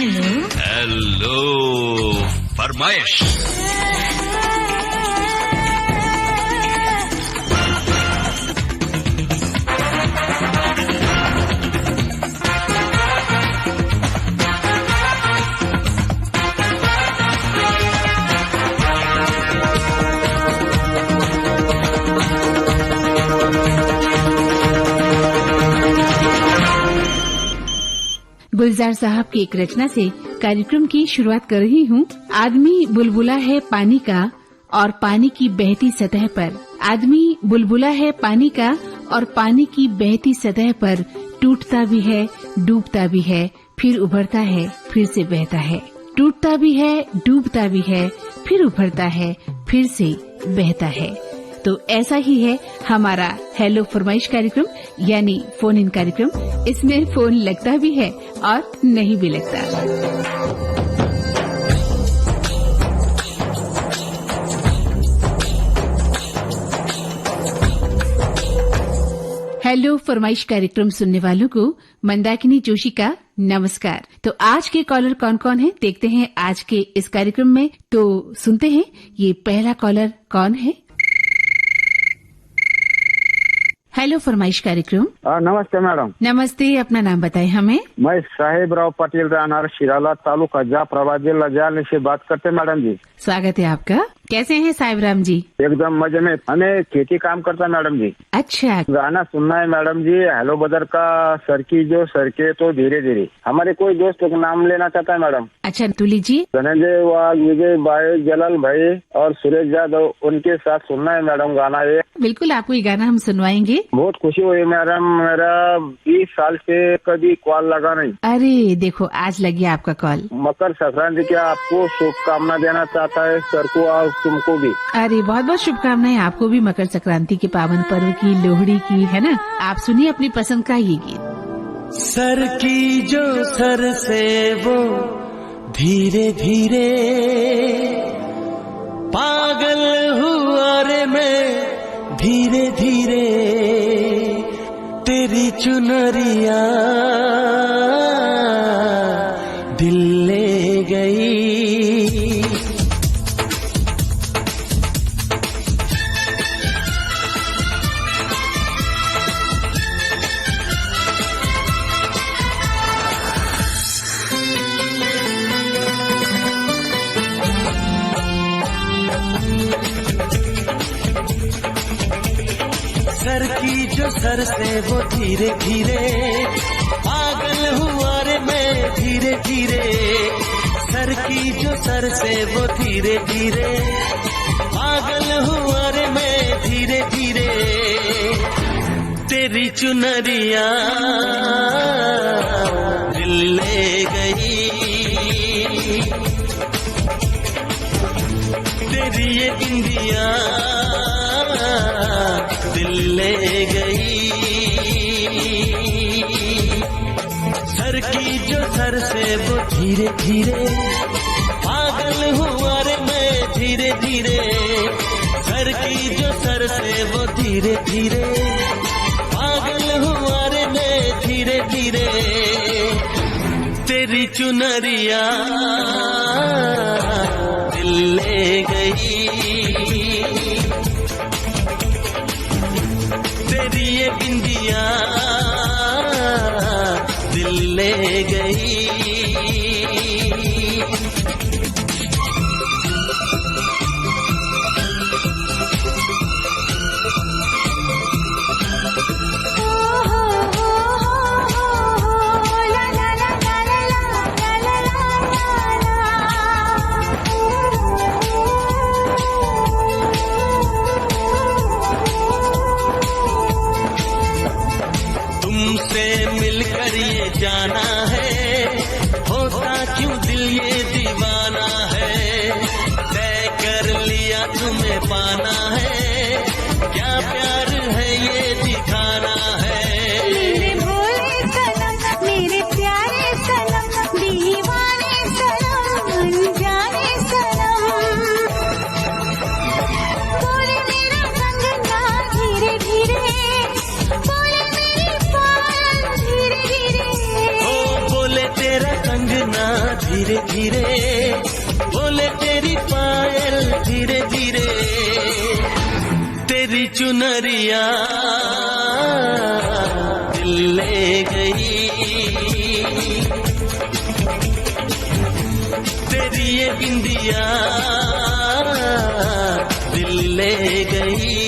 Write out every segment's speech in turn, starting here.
Hello hello फरमाइश। गुलजार साहब की एक रचना से कार्यक्रम की शुरुआत कर रही हूँ। आदमी बुलबुला है पानी का और पानी की बहती सतह पर। आदमी बुलबुला है पानी का और पानी की बहती सतह पर टूटता भी है, डूबता भी है, फिर उभरता है, फिर से बहता है। टूटता भी है, डूबता भी है, फिर उभरता है, फिर से बहता है। तो ऐसा ही है हमारा हेलो फरमाइश कार्यक्रम यानी फोन इन कार्यक्रम। इसमें फोन लगता भी है और नहीं भी लगता। हेलो फरमाइश कार्यक्रम सुनने वालों को मंदाकिनी जोशी का नमस्कार। तो आज के कॉलर कौन कौन है देखते हैं आज के इस कार्यक्रम में। तो सुनते हैं ये पहला कॉलर कौन है। हेलो फरमाइश कार्यक्रम। नमस्ते मैडम। नमस्ते, अपना नाम बताएं हमें। मैं साहेबराव पटेल राहनार शिराला तालुका जाफराबाद जिला जालनी से बात करते मैडम जी। स्वागत है आपका। कैसे हैं साहिबराम जी? एकदम मजे में। हमें खेती काम करता है मैडम जी। अच्छा, गाना सुनना है मैडम जी। हेलो बदर का सरकी जो सरके तो धीरे धीरे। हमारे कोई दोस्त का नाम लेना चाहता है मैडम। अच्छा तो लीजिए। धनंजय वाघ, विजय भाई, जलाल भाई और सुरेश यादव, उनके साथ सुनना है मैडम गाना ये। बिल्कुल, आपको ये गाना हम सुनवाएंगे। बहुत खुशी हुई मैडम। मेरा 20 साल से कभी कॉल लगा नहीं। अरे देखो, आज लगी आपका कॉल। मकर संक्रांति की आपको शुभकामना देना चाहता है सर को और तुमको भी। अरे बहुत बहुत शुभकामनाएं आपको भी मकर संक्रांति के पावन पर्व की, लोहड़ी की, है ना। आप सुनिए अपनी पसंद का ये गीत। सर की जो सर से वो धीरे धीरे पागल हुआ रे मैं धीरे धीरे तेरी चुनरिया दिल ले गई। सर की जो सर से वो धीरे धीरे पागल हुआ रे मैं धीरे धीरे। सर की जो सर से वो धीरे धीरे पागल हुआ रे मैं धीरे धीरे तेरी चुनरिया दिल ले गई। तेरी ये बिंदिया दिल ले गई। सर की जो सर से वो धीरे धीरे पागल हुआ रे मैं धीरे धीरे। सर की जो सर से वो धीरे धीरे पागल हुआ रे मैं धीरे धीरे तेरी चुनरिया दिल ले गई। तेरी ये बिंदिया दिल ले गई। जाना है होता क्यों दिल ये दीवाना है। तय कर लिया तुम्हें पाना है क्या प्यार है ये दिखाना है। मेरे भोले सनम मेरे प्यारे सनम दीवाने सनम अनजाने सनम बोले मेरा कंगना धीरे धीरे बोले मेरी पायल धीरे धीरे। धीरे धीरे, बोले तेरी पायल धीरे धीरे, तेरी चुनरिया दिल ले गई, तेरी ये बिंदिया दिल ले गई।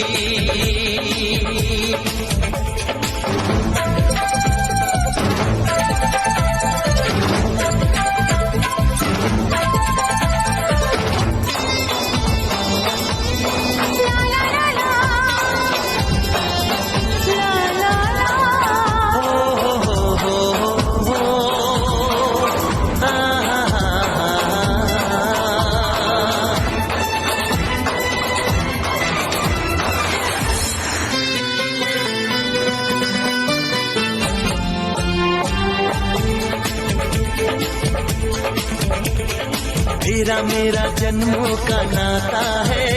तेरा मेरा जन्मों का नाता है,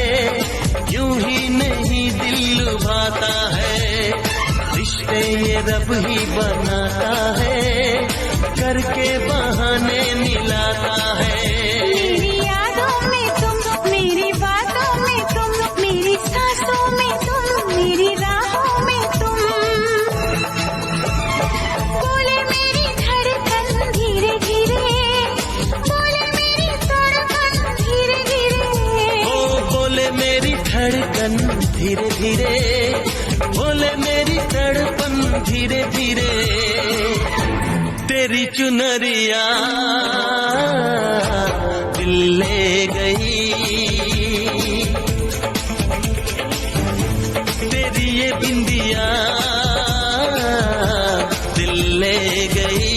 यूं ही नहीं दिल लुभाता है, रिश्ते ये रब ही बनाता है, करके बहाने मिलाता है। मेरी यादों में तुम, मेरी बातों में तुम, मेरी सांसों में तुम, मेरी राहों में तुम, बोले मेरी धड़कन धीरे धीरे, बोले मेरी धड़कन धीरे धीरे, ओ बोले मेरी धड़कन धीरे धीरे, बोले मेरी धड़कन धीरे धीरे, तेरी चुनरिया दिल ले गई, तेरी ये बिंदिया दिल ले गई।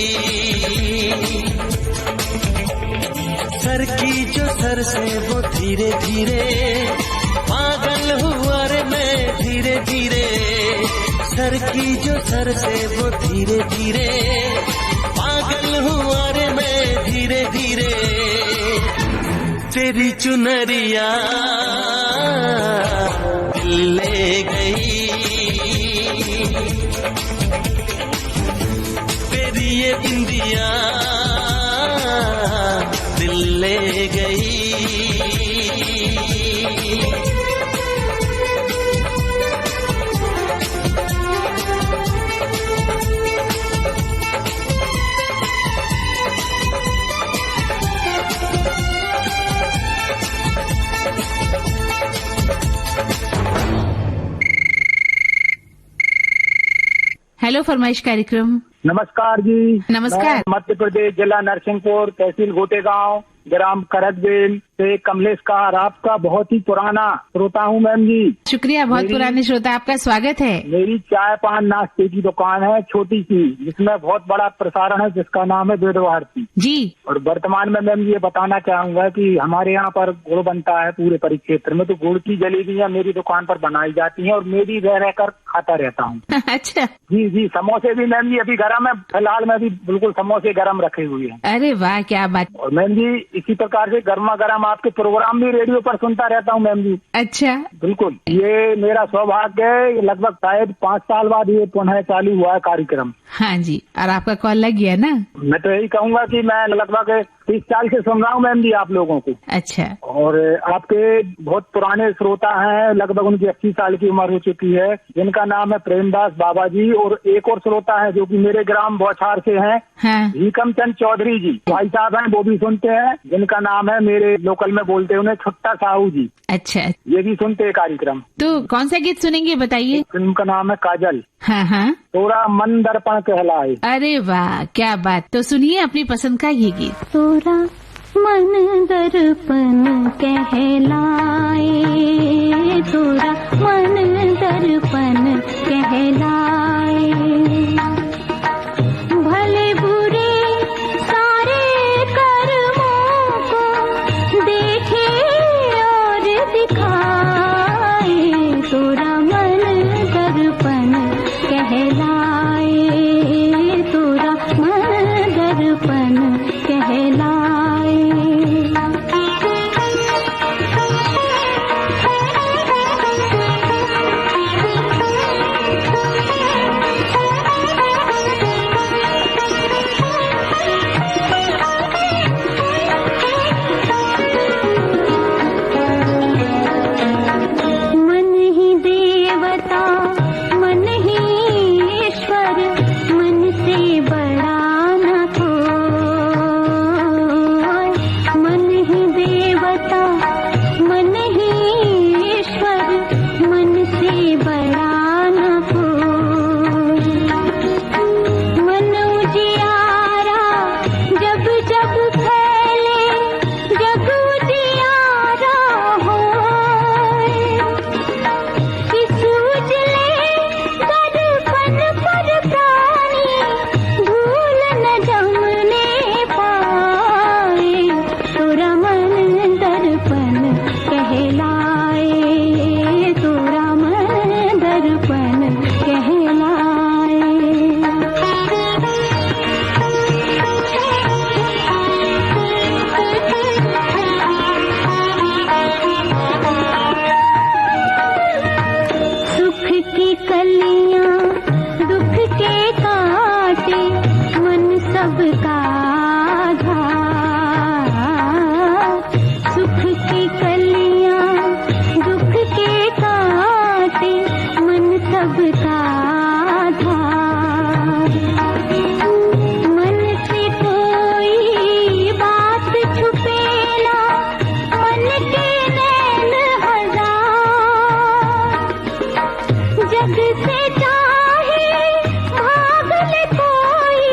सर की जो सर से वो धीरे धीरे, पागल हुआ रे मैं धीरे धीरे, सर की जो सर से वो धीरे धीरे, पागल हुआ रे मैं धीरे धीरे, तेरी चुनरिया दिल ले गई, तेरी ये बिंदिया दिल ले गई। हेलो फरमाइश कार्यक्रम। नमस्कार जी। नमस्कार। मैं मध्य प्रदेश जिला नरसिंहपुर तहसील गोटेगांव ग्राम करतबेल से कमलेश कार आपका बहुत ही पुराना श्रोता हूँ मैम जी। शुक्रिया, बहुत पुराने श्रोता, आपका स्वागत है। मेरी चाय पान नाश्ते की दुकान है छोटी सी, जिसमें बहुत बड़ा प्रसारण है, जिसका नाम है वेद भारती जी। और वर्तमान में मैम ये बताना चाहूंगा कि हमारे यहाँ पर गुड़ बनता है पूरे परिक्षेत्र में, तो गुड़ की जलेबियाँ मेरी दुकान पर बनाई जाती हैं और मेरी रह रहकर खाता रहता हूँ। अच्छा जी जी। समोसे भी मैम जी अभी गरम है, फिलहाल में भी बिल्कुल समोसे गरम रखे हुए हैं। अरे वाह, क्या बात। और मैम जी इसी प्रकार से गर्मा गर्म आपके प्रोग्राम भी रेडियो पर सुनता रहता हूँ मैम जी। अच्छा, बिल्कुल, ये मेरा सौभाग्य है। लगभग शायद 5 साल बाद ये पुनः चालू हुआ है कार्यक्रम। हाँ जी, और आपका कॉल लग गया ना? मैं तो यही कहूंगा कि मैं लगभग 30 साल से सुन रहा हूँ मैम जी आप लोगों को। अच्छा। और आपके बहुत पुराने श्रोता हैं, लगभग उनकी 80 साल की उम्र हो चुकी है, जिनका नाम है प्रेमदास बाबा जी। और एक और श्रोता है जो कि मेरे ग्राम बौछार से हैं, हाँ। भीकम चंद चौधरी जी, भाई साहब हैं, वो भी सुनते हैं, जिनका नाम है मेरे लोकल में बोलते हैं उन्हें छुट्टा साहू जी। अच्छा, ये भी सुनते हैं कार्यक्रम। तो कौन सा गीत सुनेंगे बताइए? फिल्म का नाम है काजल। हाँ हाँ। तोरा मन दर्पण कहलाए। अरे वाह, क्या बात। तो सुनिए अपनी पसंद का ये गीत। तोरा मन दर्पण कहलाए, तोरा मन दर्पण कहलाए, भले बुरे सारे कर्मों को देखे और दिखाए, तोरा मन दर्पण कहलाए, तोरा मन दर्पण कहलाए। सबका आधार, सुख की कलियां दुख के काटे, मन सबका आधार। मन से कोई बात छुपे ना, मन के नैन हजार, जग से चाहे भाग ले कोई,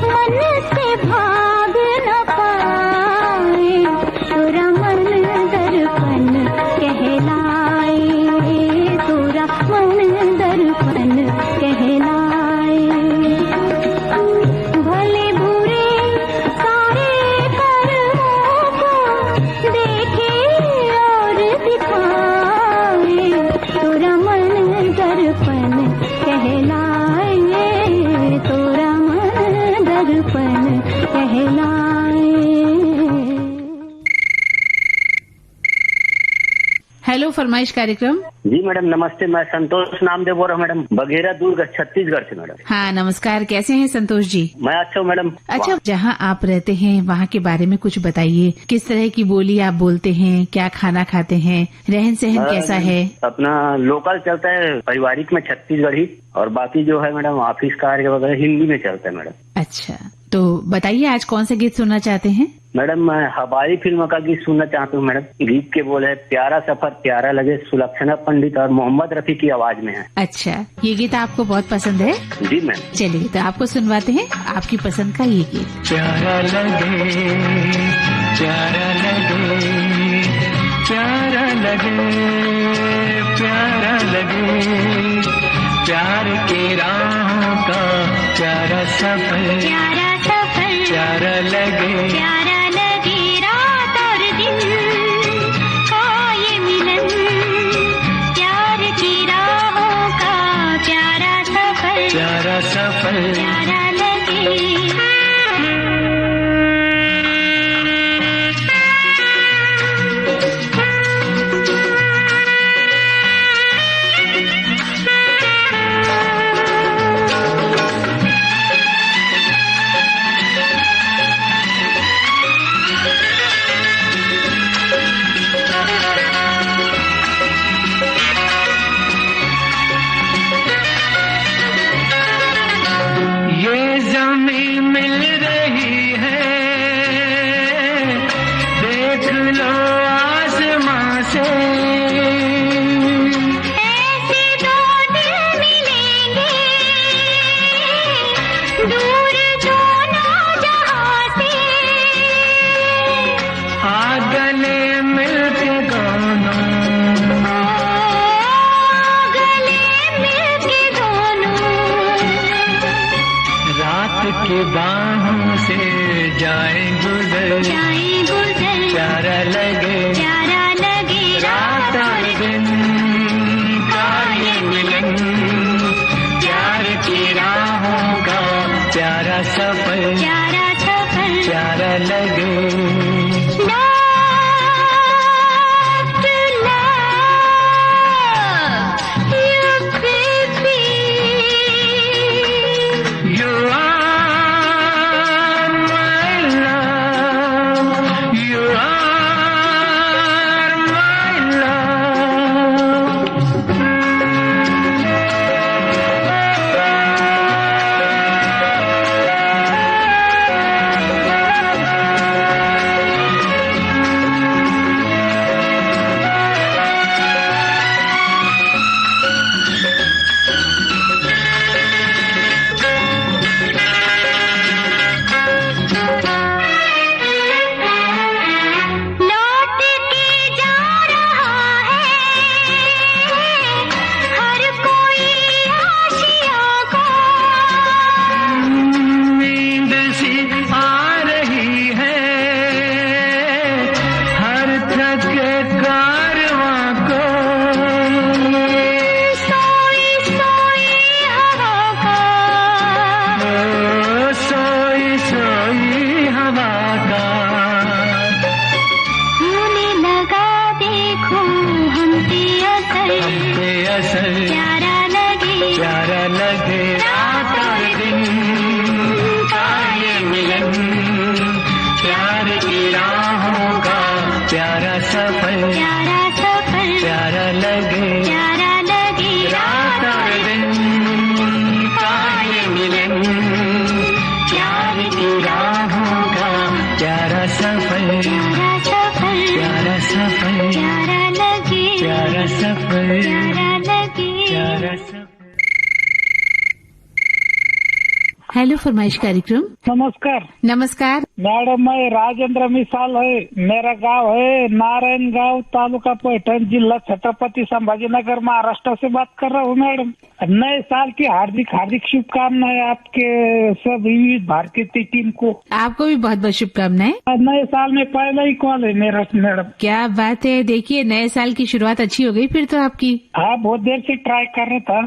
मन से भाग न पाए। तेरा मन दर्पण कहलाए, तेरा मन दर्पण कहलाए। भले बुरे सारे कर्मों को देखे और दिखाए, तेरा मन दर्पण कहलाए, तेरा मन दर्पण कहलाए। हेलो फरमाइश कार्यक्रम। जी मैडम नमस्ते, मैं संतोष नामदेव बोल रहा हूँ मैडम, बघेरा दुर्ग छत्तीसगढ़ से मैडम। हाँ नमस्कार, कैसे हैं संतोष जी? मैं अच्छा हूँ मैडम। अच्छा, जहाँ आप रहते हैं वहाँ के बारे में कुछ बताइए। किस तरह की बोली आप बोलते हैं, क्या खाना खाते हैं, रहन सहन कैसा है? अपना लोकल चलता है पारिवारिक में छत्तीसगढ़ी, और बाकी जो है मैडम ऑफिस कार्य वगैरह हिंदी में चलता है मैडम। अच्छा, तो बताइए आज कौन सा गीत सुनना चाहते हैं? मैडम मैं हवाई फिल्म का गीत सुनना चाहता हूँ मैडम। गीत के बोल है प्यारा सफर प्यारा लगे, सुलक्षणा पंडित और मोहम्मद रफी की आवाज में है। अच्छा, ये गीत आपको बहुत पसंद है? जी मैम। चलिए तो आपको सुनवाते हैं आपकी पसंद का ये गीत। प्यारा लगे, प्यारा लगे, प्यारा लगे, प्यारा लगे, प्यार की राहों का प्यारा सफर, प्यारा सफर, प्यारा लगे, प्यारा लगे, रात और दिन का ये मिलन, प्यार की राहों का प्यारा सफर, प्यारा सफर। प्यारा लगे। ये ज़मीं मिल रही है, देख लो आसमां से, ऐसे दो दिल मिलेंगे, दूर जो ना जहाँ से, आ गले मिलके दोनों, गले मिलके दोनों, रात की बाहों से जाए गुजर, जाए गुजर, प्यारा लगे, प्यारा लगे, रात और दिन का ये मिलन, प्यार की राहों का प्यारा सफर, प्यारा सफर, प्यारा लगे। Love to love you, baby. You are my love, you are my love. सफर प्यारा सफर प्यारा लगे रात और दिन का ये मिलन प्यार की राहों का प्यारा सफर प्यारा सफर प्यारा सफर प्यारा लगे प्यारा सफर प्यारा लगे। हेलो फरमाइश कार्यक्रम। नमस्कार नमस्कार। मैडम, मैं राजेंद्र मिसाल है, मेरा गांव है नारायण गांव, तालुका पैठण, जिला छत्रपति संभाजीनगर, महाराष्ट्र से बात कर रहा हूँ मैडम। नए साल की हार्दिक हार्दिक शुभकामनाएं आपके सब विविध भारतीय टीम को। आपको भी बहुत बहुत शुभकामनाएं। नए साल में पहला ही कॉल है मेरा मैडम। क्या बात है, देखिए नए साल की शुरुआत अच्छी हो गई फिर तो आपकी। हाँ, बहुत देर से ट्राई कर रहा था,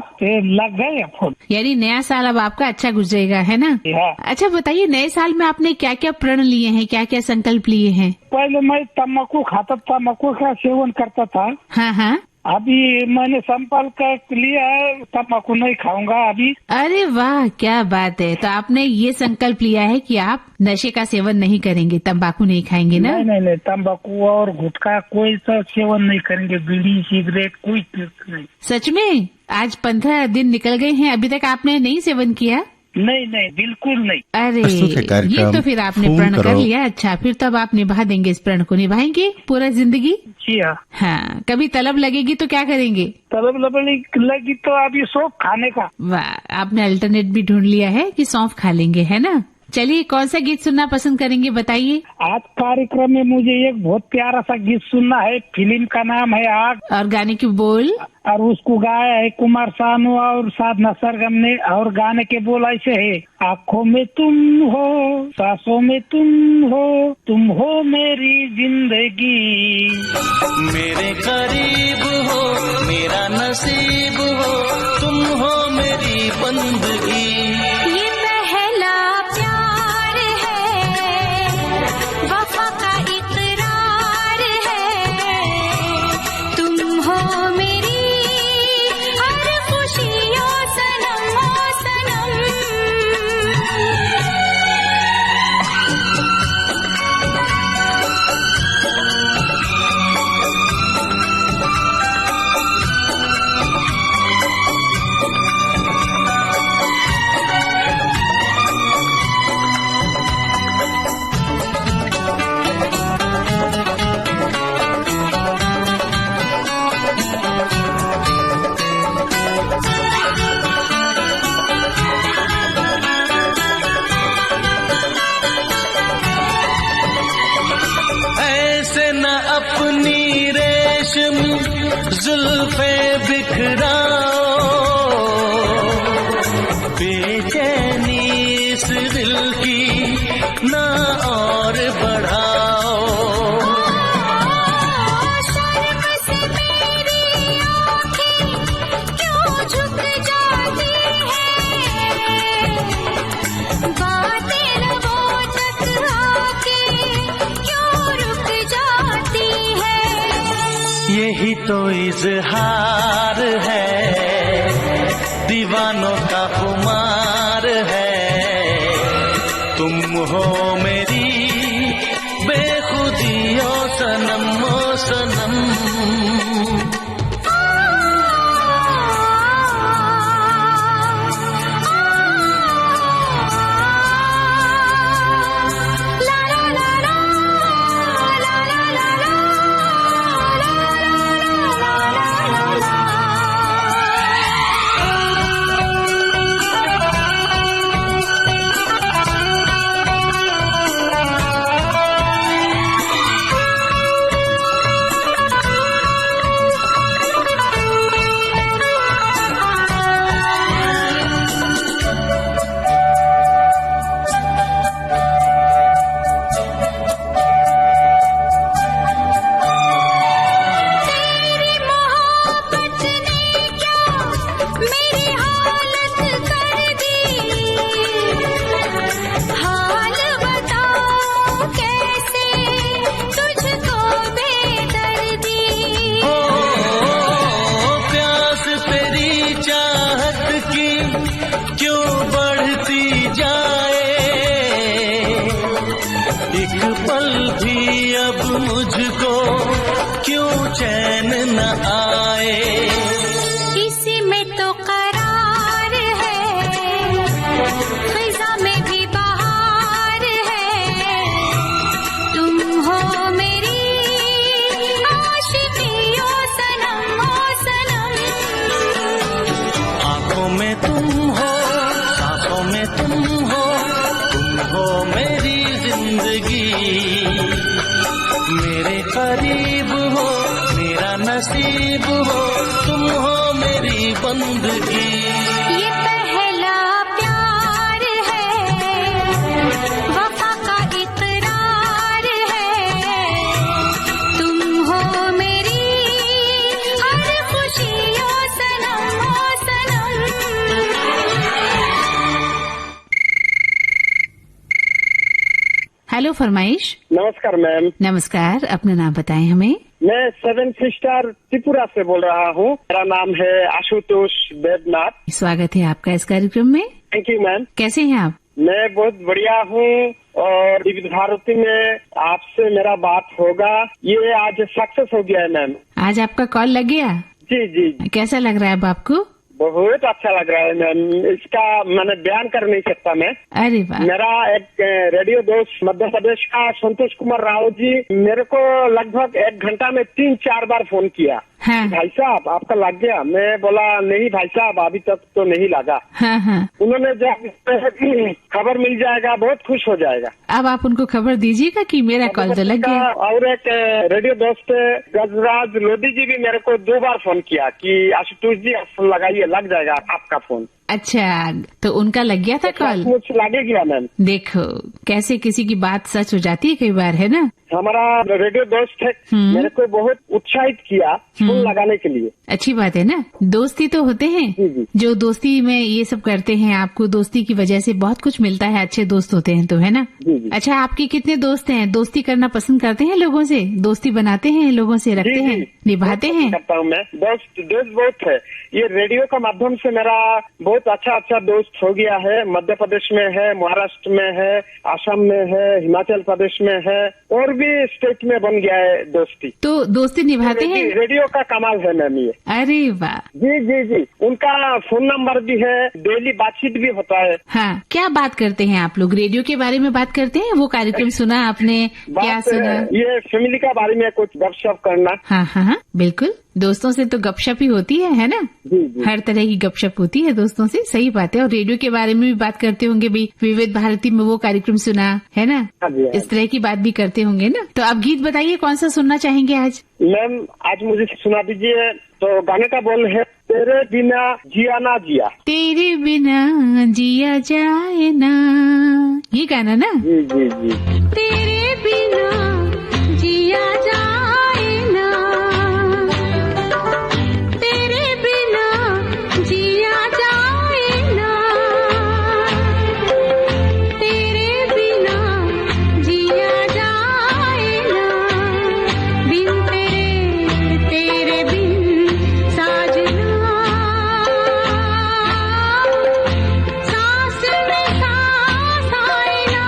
लग गए फोन। यानी नया साल अब आपका अच्छा गुजरेगा, है ना? हाँ। अच्छा बताइए, नए साल में आपने क्या क्या प्रण लिए हैं, क्या क्या संकल्प लिए हैं? पहले मैं तम्बाकू खाता, तम्बाकू का सेवन करता था। हाँ हाँ। अभी मैंने संकल्प लिया है, तम्बाकू नहीं खाऊंगा अभी। अरे वाह, क्या बात है। तो आपने ये संकल्प लिया है कि आप नशे का सेवन नहीं करेंगे, तंबाकू नहीं खाएंगे ना? नहीं, तम्बाकू और गुटखा कोई सा सेवन नहीं करेंगे, बीड़ी सिगरेट कोई नहीं। सच में? आज 15 दिन निकल गए हैं, अभी तक आपने नहीं सेवन किया? नहीं, बिल्कुल नहीं। अरे प्रस्तुत है कार्यक्रम ये तो फिर आपने फोन प्रण कर करो। लिया। अच्छा, फिर तब आप निभा देंगे, इस प्रण को निभाएंगे पूरा जिंदगी? जी हाँ। हाँ, कभी तलब लगेगी तो क्या करेंगे? तलब लगी तो अभी सौंफ खाने का। वाह, आपने अल्टरनेट भी ढूंढ लिया है कि सौंफ खा लेंगे, है ना? चलिए, कौन सा गीत सुनना पसंद करेंगे बताइए। आज कार्यक्रम में मुझे एक बहुत प्यारा सा गीत सुनना है। फिल्म का नाम है आग, और गाने की बोल? और उसको गाया है कुमार सानू और साधना सरगम ने। और गाने के बोल ऐसे है, आँखों में तुम हो, सांसों में तुम हो मेरी जिंदगी, मेरे करीब हो, मेरा नसीब हो, तुम हो मेरी बंदगी। ये पहला प्यार है, वफा का इकरार है, तुम हो मेरी हर खुशियों सनम ओ सनम। ऐसे न अपनी रेशम जुल्फे बिखराओ, बेचैनी इस दिल की ना और बढ़ाओ। शर्म से मेरी आँखें क्यों झुक जाती हैं, बातें लबों तक आके क्यों रुक जाती हैं। यही तो इजहार है, दीवानों का खुमार है, तुम हो मेरी बेखुदी ओ सनम ओ सनम। एक पल भी अब मुझको क्यों चैन न आए। इसी में तो करार है, खिज़ा में भी बहार है। तुम हो मेरी आशिकी ओ सनम, ओ सनम। आंखों में तुम हो, सांसों में तुम हो मेरी जिंदगी। मेरे करीब हो, मेरा नसीब हो, तुम हो मेरी बंदगी। ये पहला प्यार है, वफा का इकरार है। तुम हो मेरी हर खुशी ओ सनम, ओ सनम। हेलो फरमाइश। नमस्कार मैम, नमस्कार, अपना नाम बताएं हमें। मैं 7 सिस्टर त्रिपुरा से बोल रहा हूँ। मेरा नाम है आशुतोष देवनाथ। स्वागत है आपका इस कार्यक्रम में। Thank you ma'am. कैसे हैं आप? मैं बहुत बढ़िया हूँ और विविध भारती में आपसे मेरा बात होगा, ये आज सक्सेस हो गया है मैम। आज आपका कॉल लग गया? जी जी, कैसा लग रहा है अब आपको? बहुत अच्छा लग रहा है मैम। इसका मैंने बयान कर नहीं सकता मैं। अरे वाह। मेरा एक रेडियो दोस्त मध्य प्रदेश का संतोष कुमार राव जी मेरे को लगभग 1 घंटा में 3-4 बार फोन किया। हाँ भाई साहब आपका लग गया? मैं बोला नहीं भाई साहब अभी तक तो नहीं लगा। हाँ हाँ। उन्होंने जब खबर मिल जाएगा बहुत खुश हो जाएगा। अब आप उनको खबर दीजिएगा कि मेरा कॉल तो लग गया। और एक रेडियो दोस्त गजराज लोधी जी भी मेरे को 2 बार फोन किया कि आशुतोष जी आप फोन लगाइए, लग जाएगा आपका फोन। अच्छा, तो उनका लग गया था कॉल? मुझ लागे गया मैम। देखो कैसे किसी की बात सच हो जाती है कई बार, है ना। हमारा रेडियो दोस्त है, मेरे को बहुत उत्साहित किया फोन लगाने के लिए। अच्छी बात है ना, दोस्ती तो होते जी, हैं जी। जो दोस्ती में ये सब करते हैं। आपको दोस्ती की वजह से बहुत कुछ मिलता है, अच्छे दोस्त होते हैं तो, है ना। जी, जी। अच्छा, आपके कितने दोस्त हैं? दोस्ती करना पसंद करते हैं लोगों से? दोस्ती बनाते हैं लोगों से, रखते जी, हैं, जी। निभाते बहुत हैं? करता हूँ मैं। दोस्त बहुत है। ये रेडियो का माध्यम से मेरा बहुत अच्छा दोस्त हो गया है। मध्य प्रदेश में है, महाराष्ट्र में है, असम में है, हिमाचल प्रदेश में है और भी स्टेट में बन गया है दोस्ती। तो दोस्ती निभाते हैं? रेडियो का कमाल है मैम ये। अरे वाह। जी जी जी, उनका फोन नंबर भी है, डेली बातचीत भी होता है। हाँ, क्या बात करते हैं आप लोग? रेडियो के बारे में बात करते हैं? वो कार्यक्रम सुना आपने? क्या बात सुना? ये फैमिली का बारे में कुछ गपशप करना। हाँ हाँ हाँ, बिल्कुल। दोस्तों से तो गपशप ही होती है ना। जी जी। हर तरह की गपशप होती है दोस्तों से, सही बात है। और रेडियो के बारे में भी बात करते होंगे भी, विविध भारती में वो कार्यक्रम सुना है ना, हाँ जी, हाँ इस तरह की बात भी करते होंगे ना। तो आप गीत बताइए, कौन सा सुनना चाहेंगे आज? मैम आज मुझे सुना दीजिए। तो गाने का बोल है तेरे बिना जिया ना जिया। तेरे बिना जिया जाए ना, ये गाना ना। जी जी जी। तेरे बिना जिया जाए ना, तेरे बिना जिया जाए ना, तेरे बिना जिया जाए ना, बिन तेरे बिन साजना, सांस में सांस आए ना,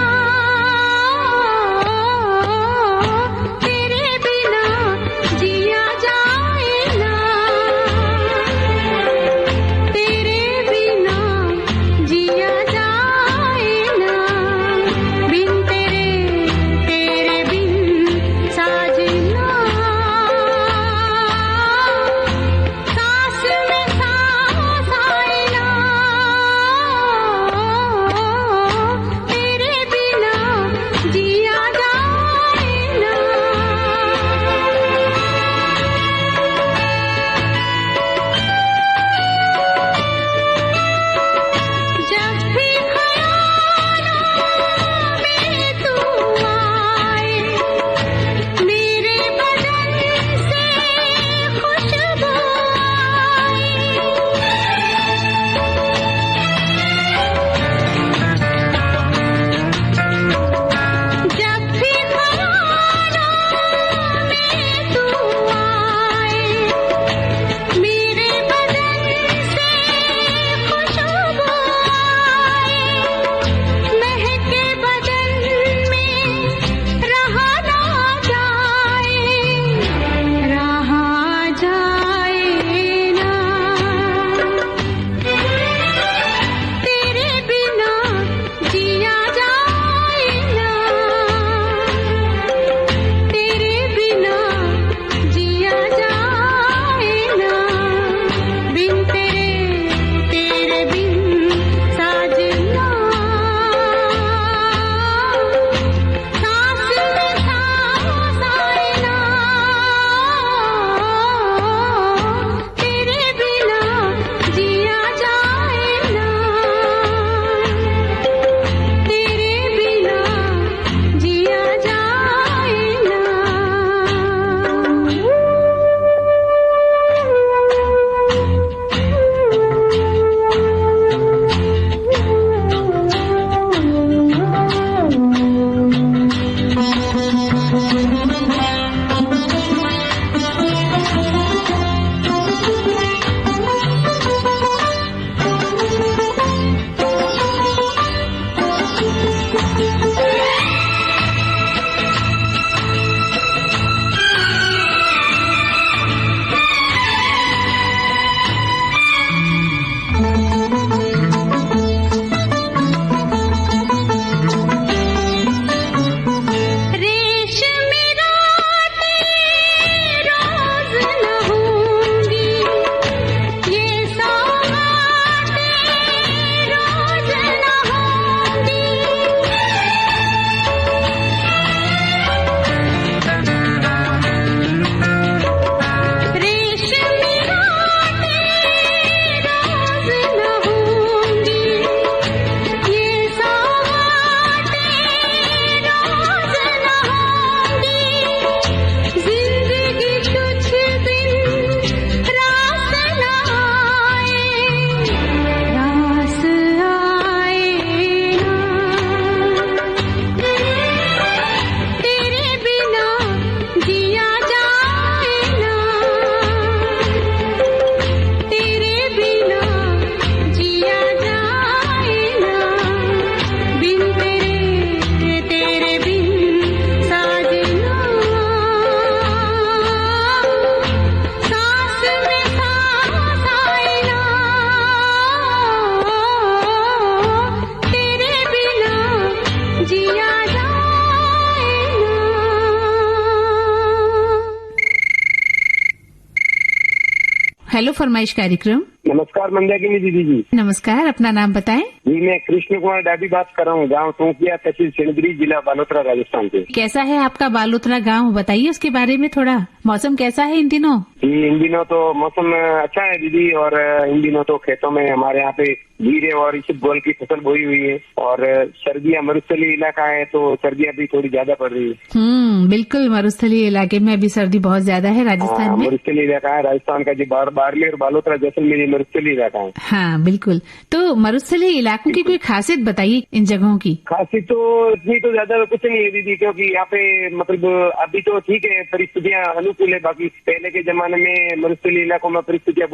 हेलो फरमाइश कार्यक्रम। नमस्कार मंदाकिनी दीदी जी। नमस्कार, अपना नाम बताएं। जी मैं कृष्ण कुमार डाबी बात कर रहा हूँ, गाँव सोंकिया, तहसील सिणधरी, जिला बालोतरा, राजस्थान से। कैसा है आपका बालोतरा गांव, बताइए उसके बारे में थोड़ा। मौसम कैसा है इन दिनों? जी इन दिनों तो मौसम अच्छा है दीदी, और इन दिनों तो खेतों में हमारे यहाँ पे जीरे और इसबगोल की फसल बोई हुई है, और सर्दियाँ मरुस्थलीय इलाका है तो सर्दियाँ भी थोड़ी ज्यादा पड़ रही है। बिल्कुल, मरुस्थलीय इलाके में अभी सर्दी बहुत ज्यादा है राजस्थान में। मरुस्थलीय इलाका है राजस्थान का, जी बाड़मेर, बालोतरा, जैसलमेर मरुस्थलीय इलाका है। हाँ बिल्कुल। तो मरुस्थलीय इलाकों की कोई खासियत बताइए इन जगहों की। खासियत तो इतनी तो ज्यादा कुछ नहीं है दीदी, क्योंकि यहाँ पे मतलब अभी तो ठीक है, परिस्थितियाँ अनुकूल है। बाकी पहले के जमाने में मरुस्थलीय इलाकों में परिस्थितियाँ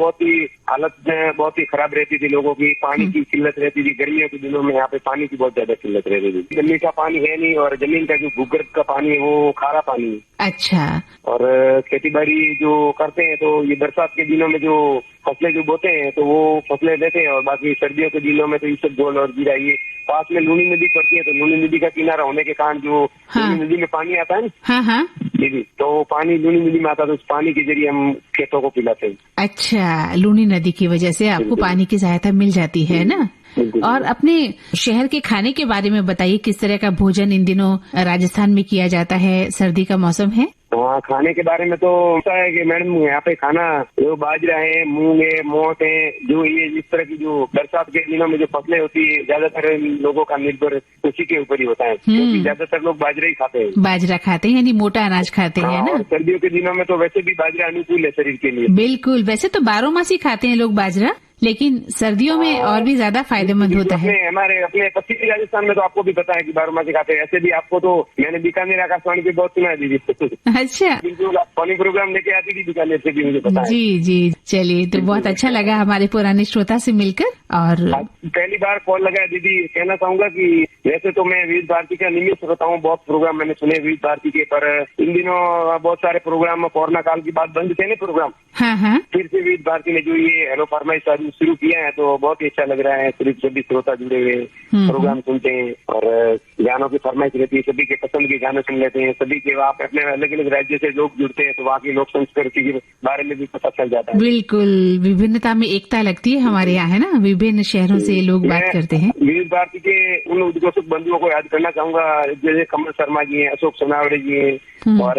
हालत बहुत ही खराब रहती थी लोगों की, पानी की किल्लत रहती थी। गर्मियों के दिनों में यहाँ पे पानी की बहुत ज्यादा किल्लत रहती थी। मीठा पानी है नहीं, और जमीन का जो भूगर्भ का पानी है वो खारा पानी है। अच्छा। और खेती बाड़ी जो करते हैं तो ये बरसात के दिनों में जो फसलें जो बोते हैं तो वो फसलें देते हैं, और बाकी सर्दियों के दिनों में तो इसबगोल और जीरा। ये पास में लूनी नदी पड़ती है, तो लूनी नदी का किनारा होने के कारण जो लूनी नदी में पानी आता है ना, हाँ दीदी, तो पानी लूनी नदी में आता है, तो उस पानी के जरिए हम खेतों को पिलाते हैं। अच्छा, लूनी नदी की वजह से आपको पानी की सहायता मिल जाती है ना। और अपने शहर के खाने के बारे में बताइए, किस तरह का भोजन इन दिनों राजस्थान में किया जाता है, सर्दी का मौसम है। हाँ, खाने के बारे में तो ऐसा है कि मैडम यहाँ पे खाना जो बाजरा है, मूंग है, मोट है, जो ये इस तरह की जो बरसात के दिनों में जो फसलें होती है, ज्यादातर लोगों का निर्भर उसी के ऊपर ही होता है, क्योंकि ज्यादातर लोग बाजरा ही खाते हैं। बाजरा खाते हैं, यानी मोटा अनाज खाते हैं ना। सर्दियों के दिनों में तो वैसे भी बाजरा अनुकूल है शरीर के लिए। बिल्कुल, वैसे तो 12 मास ही खाते हैं लोग बाजरा, लेकिन सर्दियों में और भी ज्यादा फायदेमंद होता है। हमारे अपने पश्चिमी राजस्थान में तो आपको भी पता है कि 12 मासी खाते हैं। ऐसे भी आपको तो मैंने बीकानेर आकाशवाणी पे बहुत सुना है दीदी। अच्छा, बिल्कुल, आप फनी प्रोग्राम लेके आती थी बीकानेर से भी, मुझे पता है। जी, चलिए, तो बहुत अच्छा लगा हमारे पुराने श्रोता से मिलकर। और पहली बार कॉल लगाया दीदी, कहना चाहूंगा कि वैसे तो मैं विविध भारती का नियमित श्रोता हूँ, बहुत प्रोग्राम मैंने सुने विविध भारती के, पर इन दिनों बहुत सारे प्रोग्राम कोरोना काल की बात बंद थे ना प्रोग्राम, हाँ, फिर से विविध भारती ने जो ये हेलो फरमाइश शुरू किया है तो बहुत ही अच्छा लग रहा है। सभी श्रोता जुड़े हुए प्रोग्राम सुनते हैं, और गानों की फरमाइश रहती है, सभी के पसंद के गाने सुन लेते हैं। सभी के वहाँ पे अपने अलग अलग राज्य से लोग जुड़ते हैं, तो वहाँ की लोक संस्कृति के बारे में भी पता चल जाता है। बिल्कुल, विभिन्नता में एकता लगती है हमारे यहाँ, है ना। विभिन्न शहरों से लोग बात करते हैं। विविध भारती के उन उद्घोषक बंधुओं को याद करना चाहूंगा, जैसे कमल शर्मा जी हैं, अशोक सोनावड़े जी हैं, और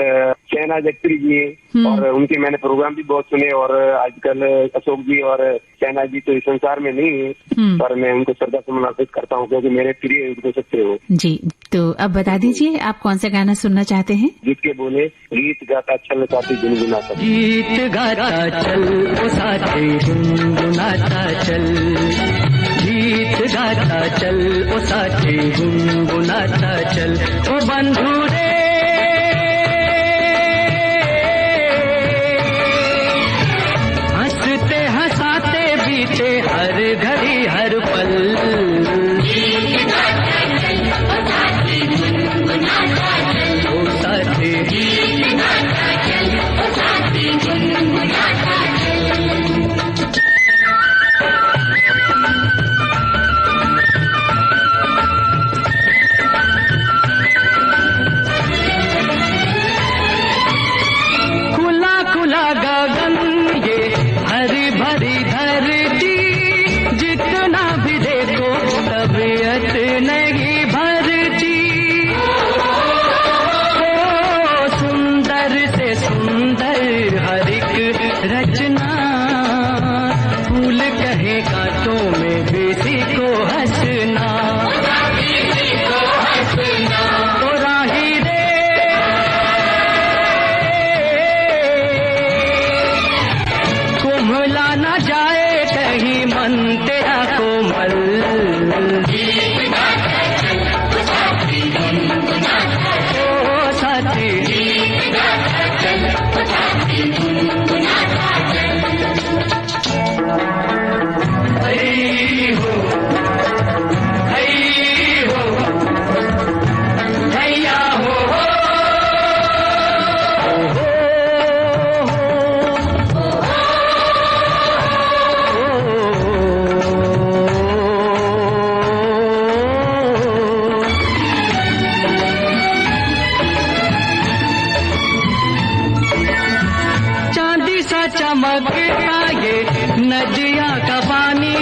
शहनाज अख्तरी जी हैं, और उनके मैंने प्रोग्राम भी बहुत सुने। और आजकल अशोक जी और शहनाज जी तो इस संसार में नहीं है, पर मैं उनको श्रद्धा सुमन अर्पित करता हूँ, क्योंकि मेरे प्रिय उद्घोषक थे वो। जी, तो अब बता दीजिए आप कौन सा गाना सुनना चाहते हैं। गीत के बोले, गीत गाता चल साथी गुनगुनाता, गीत गाता चल ओ साथी गुनगुनाता चल, गीत गाता चल ओ साथी गुनगुनाता चल, ओ बंधु रे हंसते हंसाते बीते हर घड़ी हर पल, गीत गाता चल ओ साथी गुनगुनाता चल, ओ साथी गीत गाता चल ओ साथी गुनगुनाता चल। खुला खुला गगन ये हरी भरी धरती, नदिया का पानी,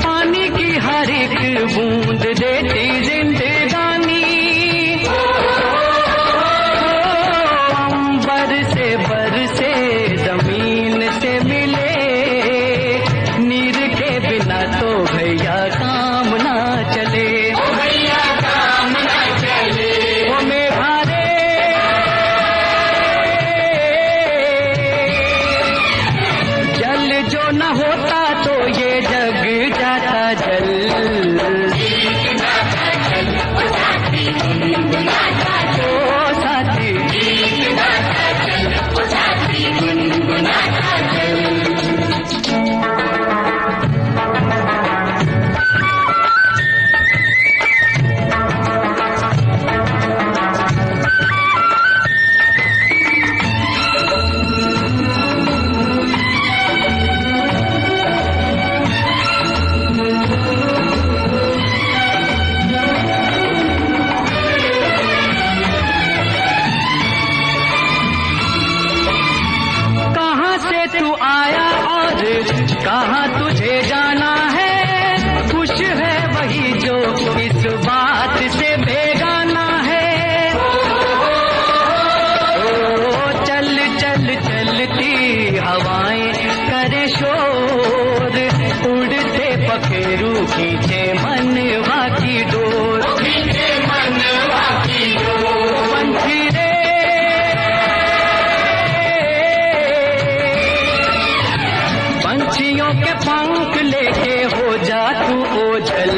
पानी की हर एक बूंद देती जिंदगानी। अंबर से बरसे जमीन से मिले, नीर के बिना तो भैया काम ना चले। भैया काम ना चले। ओ मेघा रे, जल जो न होता तो ये जग जाता जल। ओ साथी, कहाँ से तू आया और कहाँ तुझे जाना है। खुश है वही जो इस बात से बेगाना है। ओ चल चल चलती हवाएं करे शोर, उड़ते पखेरू खींचे मनवा की डोर। पंछी रे, पंछियों के पंख लेके हो जा तू ओझल।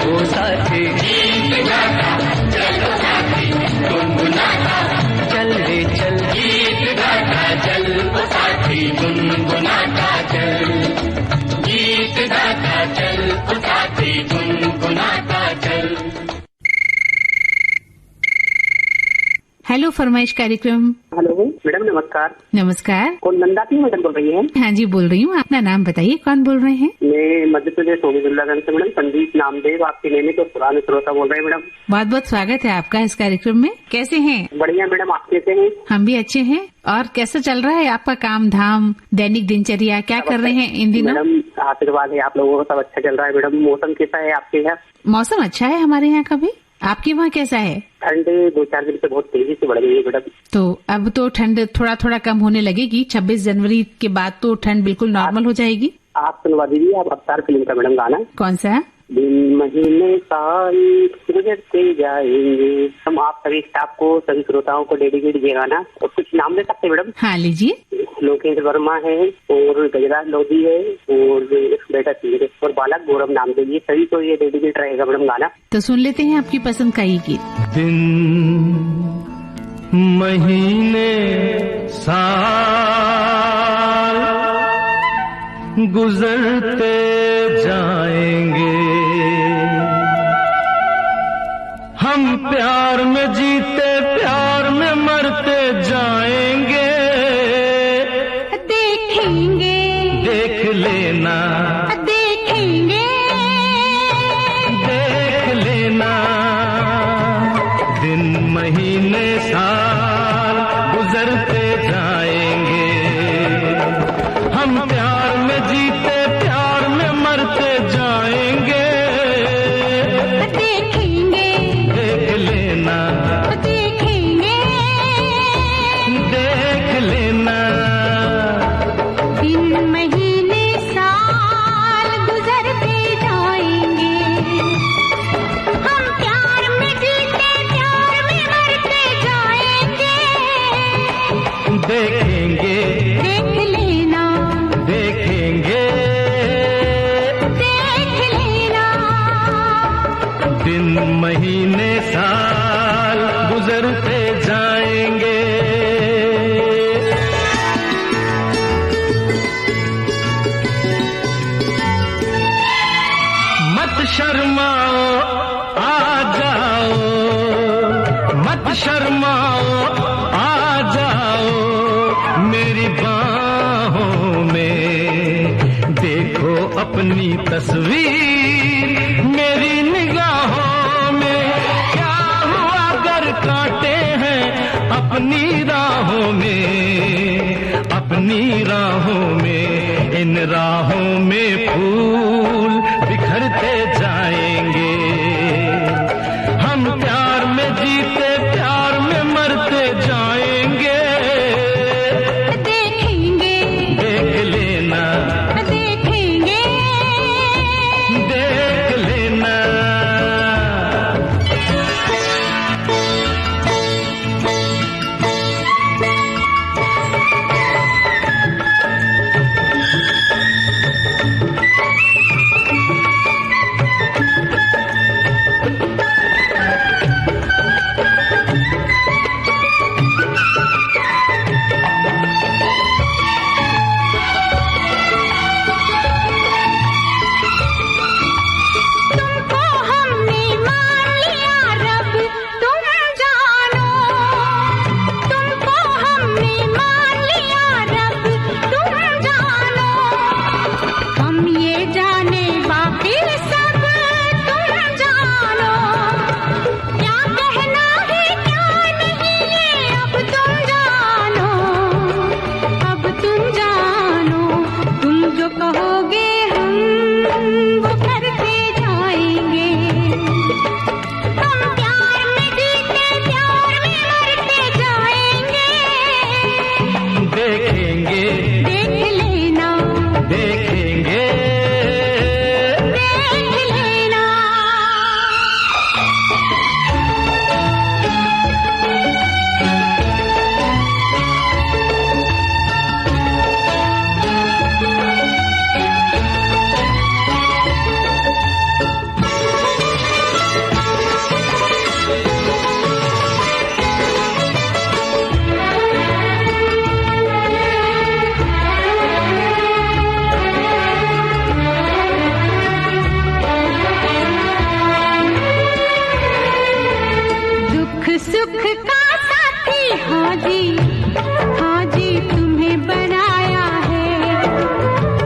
ओ साथी, चल रे चल, गीत गाता चल। ओ साथी गुनगुनाता चल, गीत गाता चल। ओ साथी गुनगुनाता चल। हेलो फरमाइश कार्यक्रम। हेलो मैडम, नमस्कार। नमस्कार। कौन नंदाती मैडम बोल रही है? हाँ जी, बोल रही हूँ। अपना नाम बताइए, कौन बोल रहे हैं? मैं मध्य प्रदेश सोमीदुल्लागंज से मैडम संदीप नामदेव, आपके नियमित तो पुराने श्रोता बोल रहे हैं मैडम। बहुत बहुत स्वागत है आपका इस कार्यक्रम में। कैसे हैं? बढ़िया मैडम, आप कैसे हैं? हम भी अच्छे हैं। और कैसा चल रहा है आपका काम धाम, दैनिक दिनचर्या, क्या कर रहे हैं इन दिनों? मैडम आशीर्वाद है आप लोगों का, सब अच्छा चल रहा है मैडम। मौसम कैसा है आपके यहाँ? मौसम अच्छा है हमारे यहाँ का भी। आपके वहाँ कैसा है? ठंड 2-4 दिन से बहुत तेजी से बढ़ गई है मैडम। तो अब तो ठंड थोड़ा थोड़ा कम होने लगेगी। 26 जनवरी के बाद तो ठंड बिल्कुल नॉर्मल हो जाएगी। आप सुनवा दीजिए आप अवतार फिल्म का मैडम गाना। कौन सा? दिन महीने साल गुजरते जाएंगे। हम आप सभी स्टाफ को, सभी श्रोताओं को डेडिकेट ये गाना। और कुछ नाम ले सकते मैडम? हाँ लीजिए। लोकेश वर्मा है और गजराज लोधी है और बेटा तीर और बालक गौरव नाम दीजिए। सभी को ये डेडिकेट रहेगा मैडम गाना। तो सुन लेते हैं आपकी पसंद का ये गीत। दिन महीने साल गुजरते जाएंगे, हम प्यार में जीते प्यार में मरते जाएंगे। देखेंगे, देख लेना, देखेंगे, देख लेना। दिन महीने साल गुजरते जाएंगे, हम प्यार में जीते प्यार में मरते जाएंगे। देखेंगे, देख लेना, देखेंगे, देख लेना। दिन महीने साल गुजरते जाएंगे, हम प्यार में जीते प्यार में मरते जाएंगे। देखेंगे, देख लेना, देखेंगे, देख लेना। दिन महीने साल गुजरते जाएंगे। मत शर्माओ, आ जाओ, मत शर्माओ, आ जाओ मेरी बाहों में। देखो अपनी तस्वीर मेरी निगाहों में। क्या हुआ अगर कांटे हैं अपनी राह इन राहों में फूल बिखरते जाएंगे। हम प्यार में जीते प्यार में मरते जाएंगे। देखेंगे, देख लेना, देखेंगे, देख लेना। तुमको हमने मान लिया रब तुम जानो। तुमको हमने मान लिया रब तुम जानो। हम ये जाने बाकी सब तुम जानो। क्या कहना है क्या नहीं ये अब तुम जानो। अब तुम जानो, तुम जो कहोगे हम वो करते जाएंगे। हम प्यार में जीते प्यार में मरते जाएंगे। देखेंगे, देख लेना, देखेंगे। देख लेना। दुख सुख का साथी हाँ जी तुम्हें बनाया है।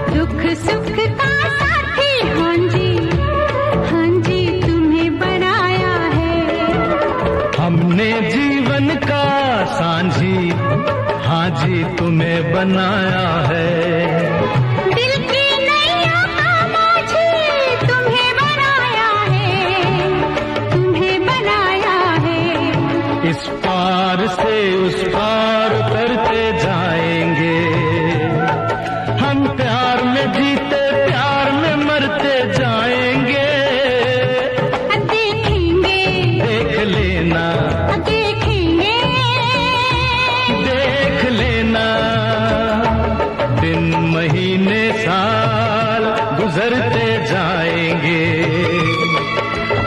दुख सुख का साथी हाँ जी तुम्हें बनाया है। हमने जीवन का सांझी हाँ जी तुम्हें बनाया है। दिल की नैया का माझी तुम्हें बनाया है। तुम्हें बनाया है। इस पार से उस पार करते जाएंगे। हम प्यार में जीते प्यार में मरते जाएंगे। देखेंगे, देख लेना, देखेंगे, देख लेना। दिन महीने साल गुजरते जाएंगे।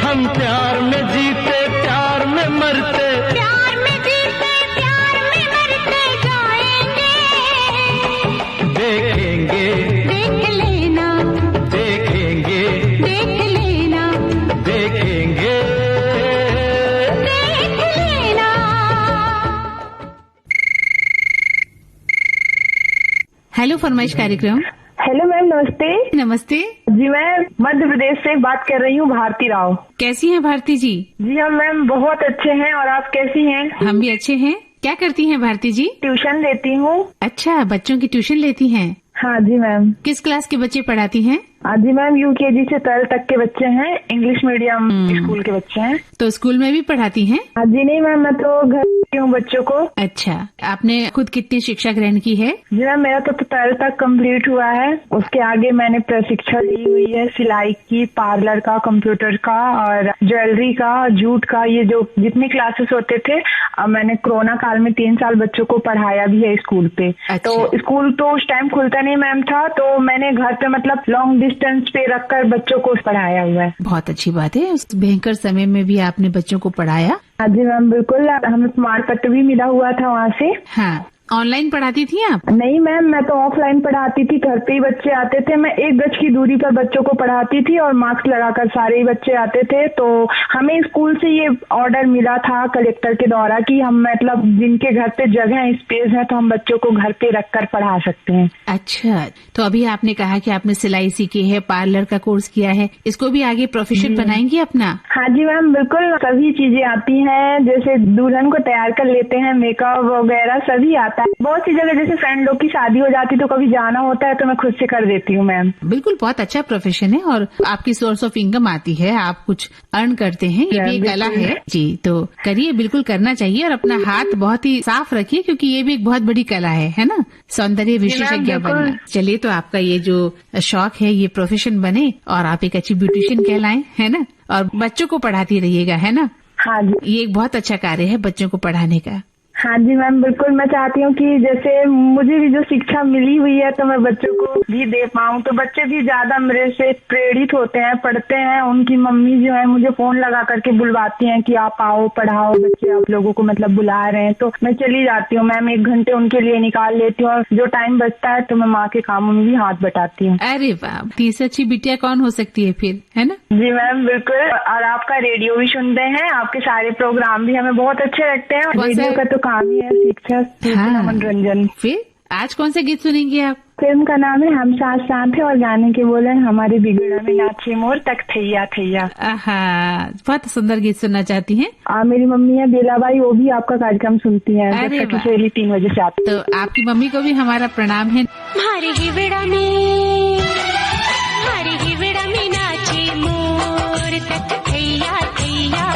हम प्यार में जीते प्यार में मरते। प्यार में जीते प्यार में मरते जाएंगे। देखेंगे, देख लेना, देखेंगे, देख लेना, देखेंगे। देख लेना। हेलो फरमाइश कार्यक्रम। हेलो मैम, नमस्ते। नमस्ते, जी मैं मध्य प्रदेश से बात कर रही हूँ, भारती राव। कैसी हैं भारती जी? जी हम मैम बहुत अच्छे हैं, और आप कैसी हैं? हम भी अच्छे हैं। क्या करती हैं भारती जी? ट्यूशन लेती हूँ। अच्छा, बच्चों की ट्यूशन लेती हैं। हाँ जी मैम। किस क्लास के बच्चे पढ़ाती हैं? जी मैम यूकेजी से 12 तक के बच्चे हैं, इंग्लिश मीडियम स्कूल के बच्चे हैं। तो स्कूल में भी पढ़ाती हैं? जी नहीं मैम, मैं तो घर पे हूँ बच्चों को। अच्छा, आपने खुद कितनी शिक्षा ग्रहण की है? जी मैम मेरा तो 12 तक कंप्लीट हुआ है। उसके आगे मैंने प्रशिक्षण ली हुई है, सिलाई की, पार्लर का, कंप्यूटर का और ज्वेलरी का, जूट का, ये जो जितने क्लासेस होते थे। मैंने कोरोना काल में 3 साल बच्चों को पढ़ाया भी है स्कूल पे। अच्छा। तो स्कूल तो उस टाइम खुलता नहीं मैम था, तो मैंने घर पे मतलब लॉन्ग डिस्टेंस पे रखकर बच्चों को पढ़ाया हुआ है। बहुत अच्छी बात है, उस भयंकर समय में भी आपने बच्चों को पढ़ाया। हाँ जी मैम बिल्कुल, हमें प्रमाण पत्र भी मिला हुआ था वहाँ से। हाँ, ऑनलाइन पढ़ाती थी आप? नहीं मैम, मैं तो ऑफलाइन पढ़ाती थी, घर पे ही बच्चे आते थे। मैं 1 गज की दूरी पर बच्चों को पढ़ाती थी और मास्क लगाकर सारे ही बच्चे आते थे। तो हमें स्कूल से ये ऑर्डर मिला था कलेक्टर के द्वारा कि हम मतलब जिनके घर पे जगह है, स्पेस है, तो हम बच्चों को घर पे रखकर पढ़ा सकते हैं। अच्छा, तो अभी आपने कहा कि आपने सिलाई सीखी है, पार्लर का कोर्स किया है, इसको भी आगे प्रोफेशन बनाएंगी अपना? हाँ जी मैम बिल्कुल, सभी चीजें आती हैं। जैसे दुल्हन को तैयार कर लेते हैं, मेकअप वगैरह सभी आता जाता है। बहुत सी जगह जैसे फ्रेंड लोग की शादी हो जाती तो कभी जाना होता है तो मैं खुद से कर देती हूँ मैम। बिल्कुल, बहुत अच्छा प्रोफेशन है और आपकी सोर्स ऑफ इनकम आती है, आप कुछ अर्न करते हैं, ये भी एक कला है जी। तो करिए, बिल्कुल करना चाहिए और अपना हाथ बहुत ही साफ रखिए क्योंकि ये भी एक बहुत बड़ी कला है ना, सौंदर्य विशेषज्ञ बनना। चलिए, तो आपका ये जो शौक है ये प्रोफेशन बने और आप एक अच्छी ब्यूटिशियन कहलाएं, है ना, और बच्चों को पढ़ाती रहिएगा, है ना। हाँ जी, ये एक बहुत अच्छा कार्य है बच्चों को पढ़ाने का। हाँ जी मैम, बिल्कुल। मैं चाहती हूँ कि जैसे मुझे भी जो शिक्षा मिली हुई है तो मैं बच्चों को भी दे पाऊँ, तो बच्चे भी ज्यादा मेरे से प्रेरित होते हैं, पढ़ते हैं। उनकी मम्मी जो है मुझे फोन लगा करके बुलवाती हैं कि आप आओ, पढ़ाओ, बच्चे आप लोगों को मतलब बुला रहे हैं। तो मैं चली जाती हूँ मैम, 1 घंटे उनके लिए निकाल लेती हूँ और जो टाइम बचता है तो मैं माँ के कामों में भी हाथ बटाती हूँ। अरे वाह, तीसरी अच्छी बिटिया कौन हो सकती है फिर, है ना। जी मैम, बिल्कुल। और आपका रेडियो भी सुनते हैं, आपके सारे प्रोग्राम भी हमें बहुत अच्छे लगते हैं। रेडियो का तो काम ही है शिक्षा, सूचना, मनोरंजन। फिर आज कौन से गीत सुनेंगे आप? फिल्म का नाम है हम साथ साथ है और गाने के बोले हमारे बिगड़ा में नाचे मोर तक थैया थैया। बहुत सुंदर गीत सुनना चाहती हैं। मेरी मम्मी है बेलाबाई, वो भी आपका कार्यक्रम सुनती है। 3 बजे से आती। तो आपकी मम्मी को भी हमारा प्रणाम है। हमारे हिवड़ा में नाचे मोर तक थैया थैया,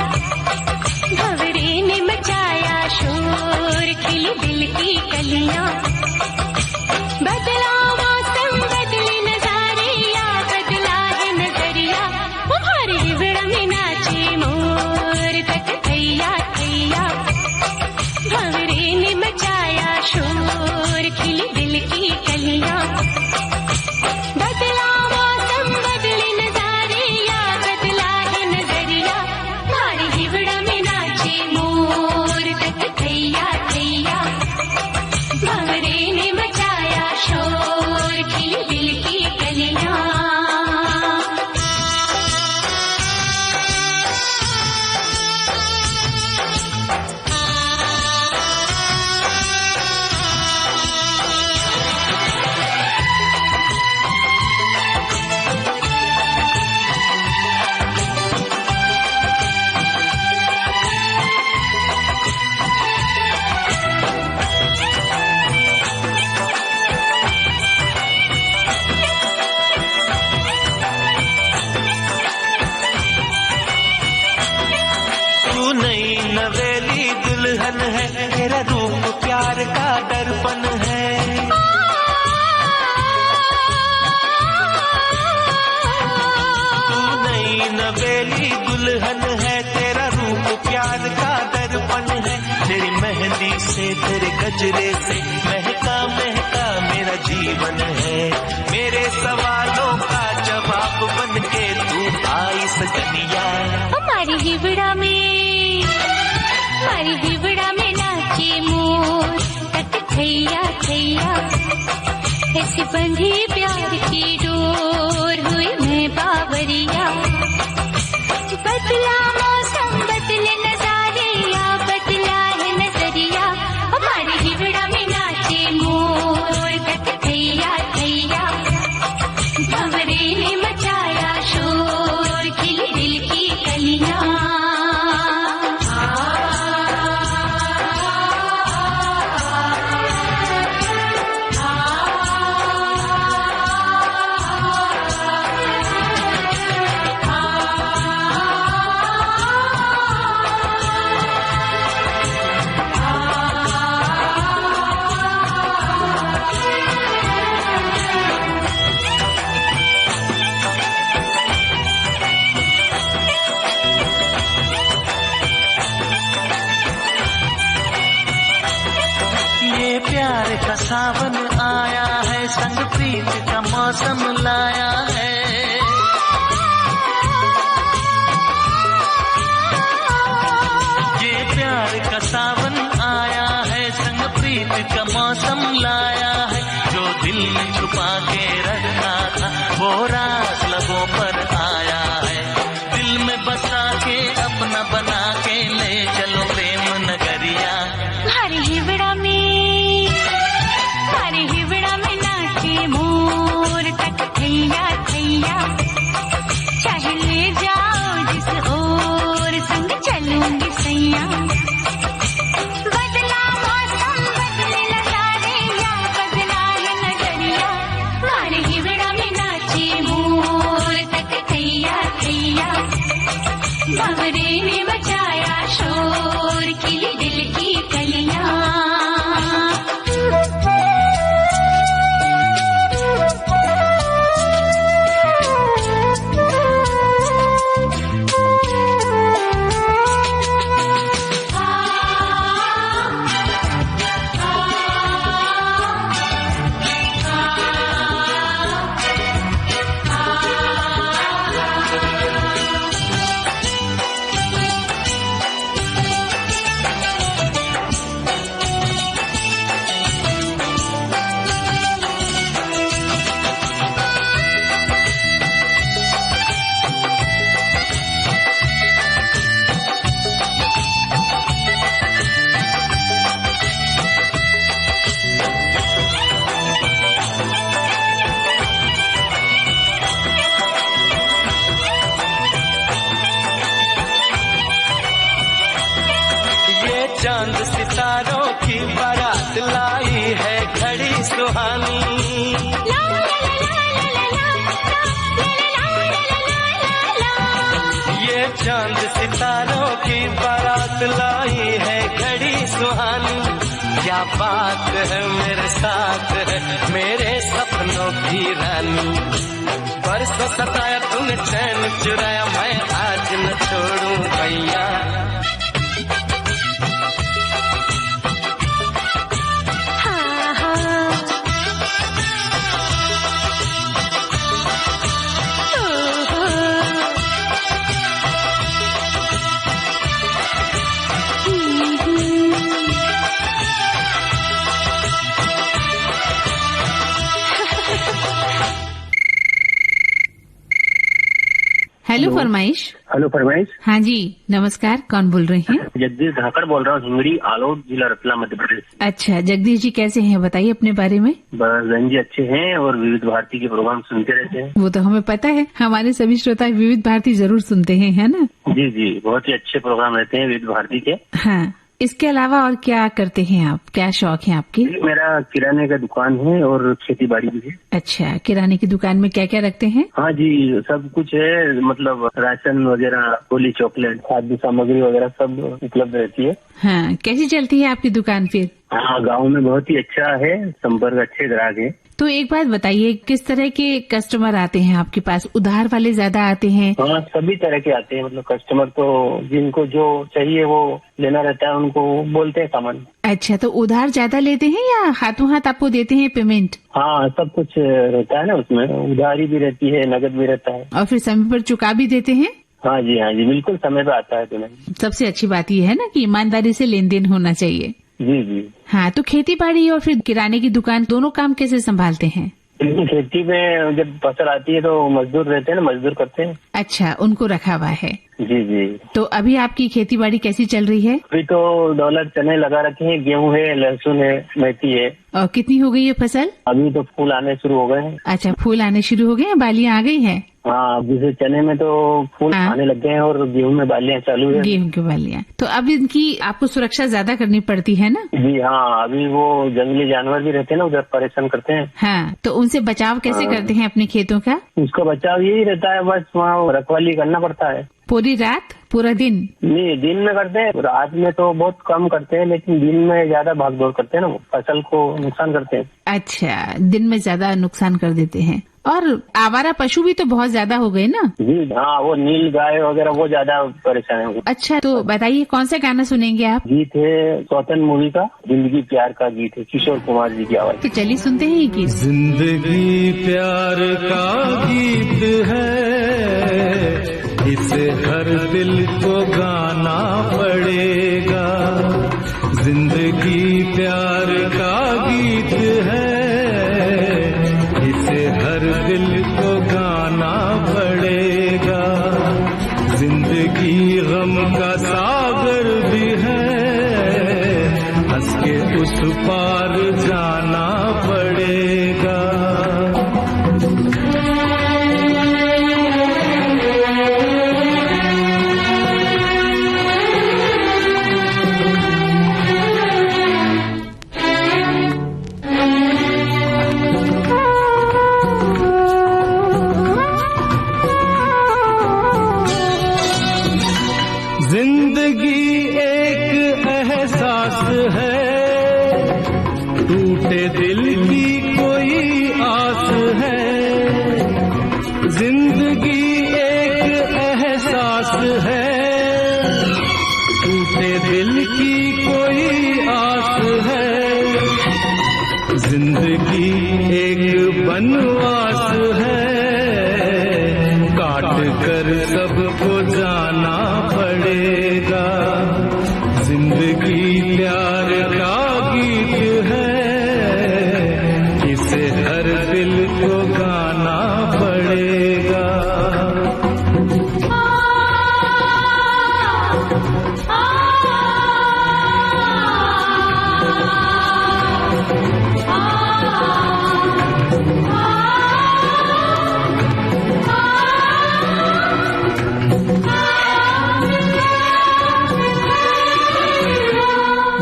भंवरे ने मचाया शोर, खिली दिल की कलियां, बदला मौसम बदले नजारे, या बदला है नजरिया। हमारे हिवड़ा में नाचे मोर तक थैया थैया, भंवरे ने मचाया शोर, खिली दिल की कलियां, बदला मौसम बदले नजारे, या बदला है नजरिया। हमारे हिवड़ा में नाचे मोर तक थैया थैया, भंवरे ने मचाया शोर, खिली दिल की कलियां। तू नई नवेली दुल्हन है, तेरा रूप प्यार का दर्पण है। तू नई नवेली दुल्हन है, तेरा रूप प्यार का दर्पण है। तेरी मेहंदी से, तेरे गजरे से महका महका मेरा जीवन है। मेरे सवालों का जवाब बन के तू आई सजनिया। हमारी हिवड़ा में नाचे मोर तक थैया थैया, ऐसी बंधी प्यार की डोर, हुई मैं बावरिया। बदला मौसम बदले नजारे, या बदला है नजरिया। हमारी हिवड़ा में नाचे मोर तक थैया थैया, भंवरे ने मचाया शोर, खिली दिल की कलियां। चांद सितारों की बारात लाई है घड़ी सुहानी। क्या बात है मेरे साथ है मेरे सपनों की रानी। बरसों सताया तूने चैन चुराया मैं आज न छोड़ूं भैया। हेलो फरमाइश। हेलो फरमाइश। हाँ जी नमस्कार, कौन बोल रहे हैं? जगदीश धाकड़ बोल रहा हूँ, हिंगड़ी आलोट जिला रतलाम मध्य प्रदेश। अच्छा जगदीश जी कैसे हैं, बताइए अपने बारे में। बस बहन जी अच्छे हैं और विविध भारती के प्रोग्राम सुनते रहते हैं। वो तो हमें पता है, हमारे सभी श्रोता विविध भारती जरूर सुनते हैं, है ना? जी जी बहुत ही अच्छे प्रोग्राम रहते हैं विविध भारती के। हाँ, इसके अलावा और क्या करते हैं आप, क्या शौक है आपके? मेरा किराने का दुकान है और खेती बाड़ी भी है। अच्छा, किराने की दुकान में क्या क्या रखते हैं? हाँ जी सब कुछ है, मतलब राशन वगैरह, गोली, चॉकलेट, खाद्य सामग्री वगैरह सब उपलब्ध रहती है। हाँ, कैसी चलती है आपकी दुकान फिर? हाँ गांव में बहुत ही अच्छा है, संपर्क अच्छे ग्राहक है। तो एक बात बताइए, किस तरह के कस्टमर आते हैं आपके पास? उधार वाले ज्यादा आते हैं? हाँ सभी तरह के आते हैं, मतलब कस्टमर तो जिनको जो चाहिए वो लेना रहता है उनको बोलते हैं सामान। अच्छा, तो उधार ज्यादा लेते हैं या हाथों हाथ आपको देते हैं पेमेंट? हाँ सब कुछ रहता है ना उसमें, उधारी भी रहती है, नगद भी रहता है। और फिर समय पर चुका भी देते हैं? हाँ जी बिल्कुल समय पे आता है पेमेंट। सबसे अच्छी बात यह है ना कि ईमानदारी से लेन देन होना चाहिए। जी। हाँ, तो खेती बाड़ी और फिर किराने की दुकान दोनों काम कैसे संभालते हैं? खेती में जब फसल आती है तो मजदूर रहते हैं ना, मजदूर करते हैं। अच्छा, उनको रखा हुआ है। जी। तो अभी आपकी खेती बाड़ी कैसी चल रही है? अभी तो डॉलर चने लगा रखे हैं, गेहूं है, लहसुन है, मेथी है। और कितनी हो गई है फसल? अभी तो फूल आने शुरू हो गए हैं। अच्छा, फूल आने शुरू हो गए हैं, बालियां आ गई है? हाँ जैसे चने में तो फूल आने लग गए हैं और गेहूं में बालियां चालू है। गेहूं की बालियां, तो अब इनकी आपको सुरक्षा ज्यादा करनी पड़ती है ना? जी हाँ, अभी वो जंगली जानवर भी रहते हैं ना, उधर परेशान करते हैं। हाँ, तो उनसे बचाव कैसे करते हैं अपने खेतों का? उसका बचाव यही रहता है, बस वहाँ रखवाली करना पड़ता है। पूरी रात, पूरा दिन? नहीं, दिन में करते हैं, रात में तो बहुत कम करते हैं, लेकिन दिन में ज्यादा भागदौड़ करते हैं ना, फसल को नुकसान करते हैं। अच्छा, दिन में ज्यादा नुकसान कर देते हैं। और आवारा पशु भी तो बहुत ज्यादा हो गए ना? जी हाँ, वो नील गाय वगैरह वो ज्यादा परेशान है। अच्छा, तो बताइए कौन सा गाना सुनेंगे आप? गीत है स्वतंत्र मूवी का, जिंदगी प्यार का गीत है, किशोर कुमार जी की आवाज। तो चलिए सुनते हैं ये गीत। जिंदगी प्यार का गीत है, इसे हर दिल को गाना पड़ेगा। जिंदगी प्यार का गीत है, इसे हर दिल को गाना पड़ेगा। जिंदगी गम का सागर भी है, हंस के उस पार जाना पड़ेगा। जिंदगी एक एहसास है, टूटे दिल की कोई आस है। जिंदगी एक एहसास है, टूटे दिल की कोई आस है। जिंदगी एक बनवास है, काट कर सबको जाना पड़ेगा। जिंदगी प्यार का गीत है, इसे हर दिल को गाना पड़ेगा।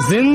जिंदगी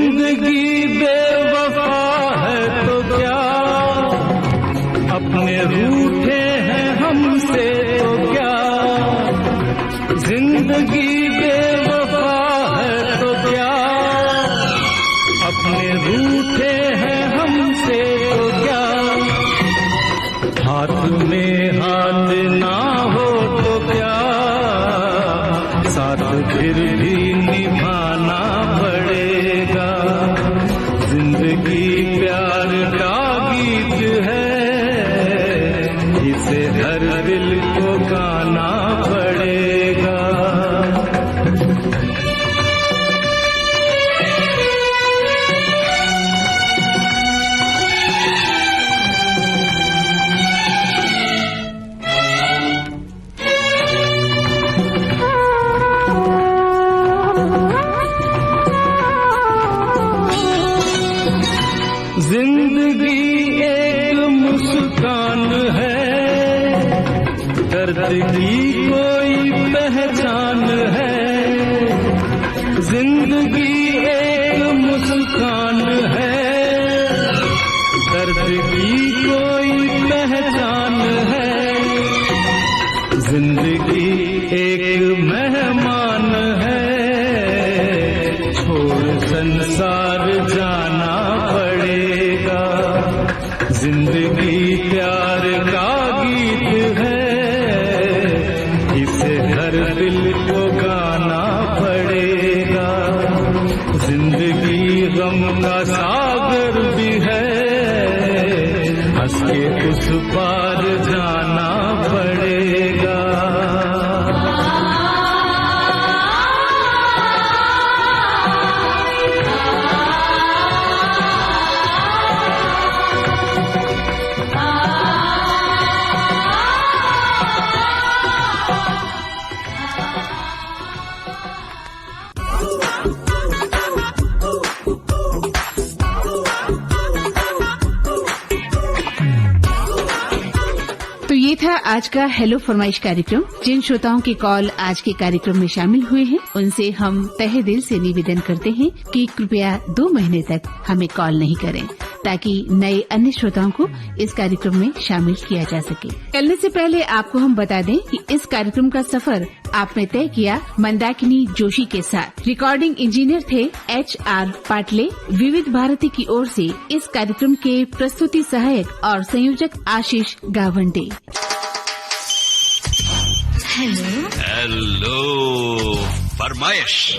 कोई पहचान है, जिंदगी एक मुस्कान है, दर्द की कोई पहचान है, जिंदगी एक मेहमान है, छोड़ संसार जाना पड़ेगा, जिंदगी प्यार का गीत है, इसे हर दिल को गाना पड़ेगा, जिंदगी गम का सागर भी है, हंस के उस पार जाना पड़ेगा। तो ये था आज का हेलो फरमाइश कार्यक्रम। जिन श्रोताओं के कॉल आज के कार्यक्रम में शामिल हुए हैं, उनसे हम तहे दिल से निवेदन करते हैं कि कृपया 2 महीने तक हमें कॉल नहीं करें, ताकि नए अन्य श्रोताओं को इस कार्यक्रम में शामिल किया जा सके। चलने से पहले आपको हम बता दें कि इस कार्यक्रम का सफर आपने तय किया मंदाकिनी जोशी के साथ। रिकॉर्डिंग इंजीनियर थे HR पाटले। विविध भारती की ओर से इस कार्यक्रम के प्रस्तुति सहायक और संयोजक आशीष गावंडे। हेलो फरमाइश।